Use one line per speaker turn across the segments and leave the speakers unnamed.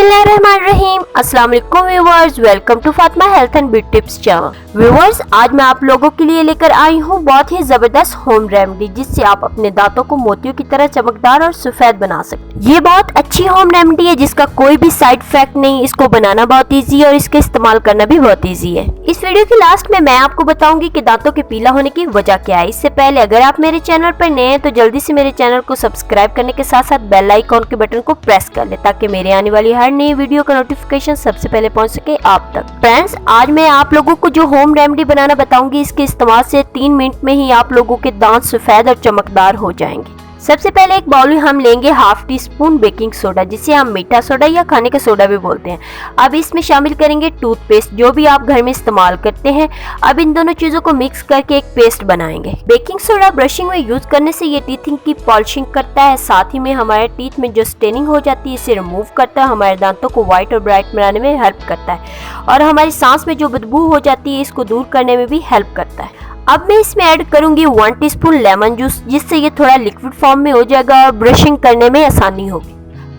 बिस्मिल्लाहिर्रहमानिर्रहीम। अस्सलाम वालेकुम viewers, welcome to Fatima health and beauty tips channel. Viewers, आज मैं आप लोगों के लिए लेकर आई हूँ बहुत ही जबरदस्त होम रेमेडी, जिससे आप अपने दांतों को मोतियों की तरह चमकदार और सफेद बना सकते हैं। ये बहुत अच्छी होम रेमेडी है जिसका कोई भी साइड इफेक्ट नहीं। इसको बनाना बहुत ईजी है और इसका इस्तेमाल करना भी बहुत ईजी है। इस वीडियो के लास्ट में मैं आपको बताऊंगी कि दांतों के पीला होने की वजह क्या है। इससे पहले अगर आप मेरे चैनल पर नए हैं तो जल्दी से मेरे चैनल को सब्सक्राइब करने के साथ साथ बेल आइकॉन के बटन को प्रेस कर ले, ताकि मेरे आने वाली हर नई वीडियो का नोटिफिकेशन सबसे पहले पहुंच सके आप तक। फ्रेंड्स, आज मैं आप लोगों को जो होम रेमेडी बनाना बताऊंगी, इसके इस्तेमाल से 3 मिनट में ही आप लोगों के दांत सफेद और चमकदार हो जाएंगे। सबसे पहले एक बाउल में हम लेंगे half tea spoon baking soda, जिसे हम मीठा सोडा या खाने का सोडा भी बोलते हैं। अब इसमें शामिल करेंगे टूथपेस्ट, जो भी आप घर में इस्तेमाल करते हैं। अब इन दोनों चीजों को मिक्स करके एक पेस्ट बनाएंगे। बेकिंग सोडा ब्रशिंग में यूज करने से ये टीथिंग की पॉलिशिंग करता है, साथ ही में हमारे टीथ में जो स्टेनिंग हो जाती है इसे रिमूव करता है, हमारे दांतों को व्हाइट और ब्राइट बनाने में हेल्प करता है, और हमारी सांस में जो बदबू हो जाती है इसको दूर करने में भी हेल्प करता है। अब मैं इसमें ऐड करूंगी 1 टीस्पून लेमन जूस, जिससे ये थोड़ा लिक्विड फॉर्म में हो जाएगा और ब्रशिंग करने में आसानी होगी।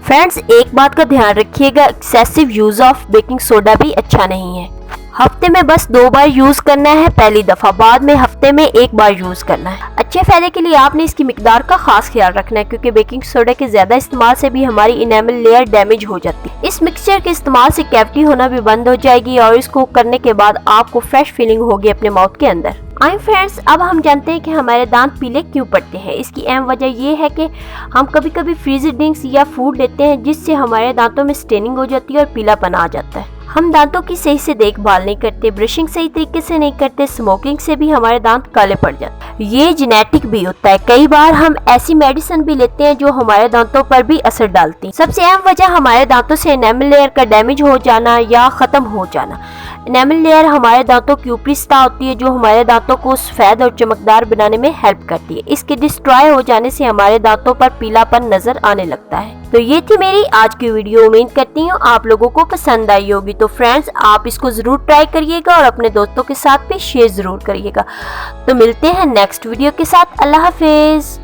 फ्रेंड्स, एक बात का ध्यान रखिएगा, excessive use of baking soda भी अच्छा नहीं है। हफ्ते में बस 2 बार यूज करना है पहली दफा, बाद में हफ्ते में 1 बार यूज करना है। अच्छे फायदे के लिए आपने इसकी मिकदार का खास ख्याल रखना है, क्योंकि बेकिंग सोडा के ज्यादा इस्तेमाल से भी हमारी इनेमल लेयर डैमेज हो जाती है। इस मिक्सचर के इस्तेमाल से कैविटी होना भी बंद हो जाएगी और इसको करने के बाद आपको फ्रेश फीलिंग होगी अपने माउथ के अंदर। आइए फ्रेंड्स, अब हम जानते हैं कि हमारे दांत पीले क्यों पड़ते हैं। इसकी अहम वजह यह है कि हम कभी कभी फ्रीजी ड्रिंक्स या फूड लेते हैं, जिससे हमारे दांतों में स्टेनिंग हो जाती है और पीलापन आ जाता है। हम दांतों की सही से देखभाल नहीं करते, ब्रशिंग सही तरीके से नहीं करते, स्मोकिंग से भी हमारे दांत काले पड़ जाते हैं। ये जेनेटिक भी होता है। कई बार हम ऐसी मेडिसिन भी लेते हैं जो हमारे दांतों पर भी असर डालती है। सबसे अहम वजह हमारे दांतों से एनेमल लेयर का डैमेज हो जाना या खत्म हो जाना। एनेमल लेयर हमारे दांतों की ऊपरी सतह होती है, जो हमारे दांतों को सफेद और चमकदार बनाने में हेल्प करती है। इसके डिस्ट्रॉय हो जाने से हमारे दांतों पर पीलापन नजर आने लगता है। तो ये थी मेरी आज की वीडियो। उम्मीद करती हूँ आप लोगों को पसंद आई होगी। तो फ्रेंड्स, आप इसको जरूर ट्राई करिएगा और अपने दोस्तों के साथ भी शेयर जरूर करिएगा। तो मिलते हैं नेक्स्ट वीडियो के साथ। अल्लाह हाफिज।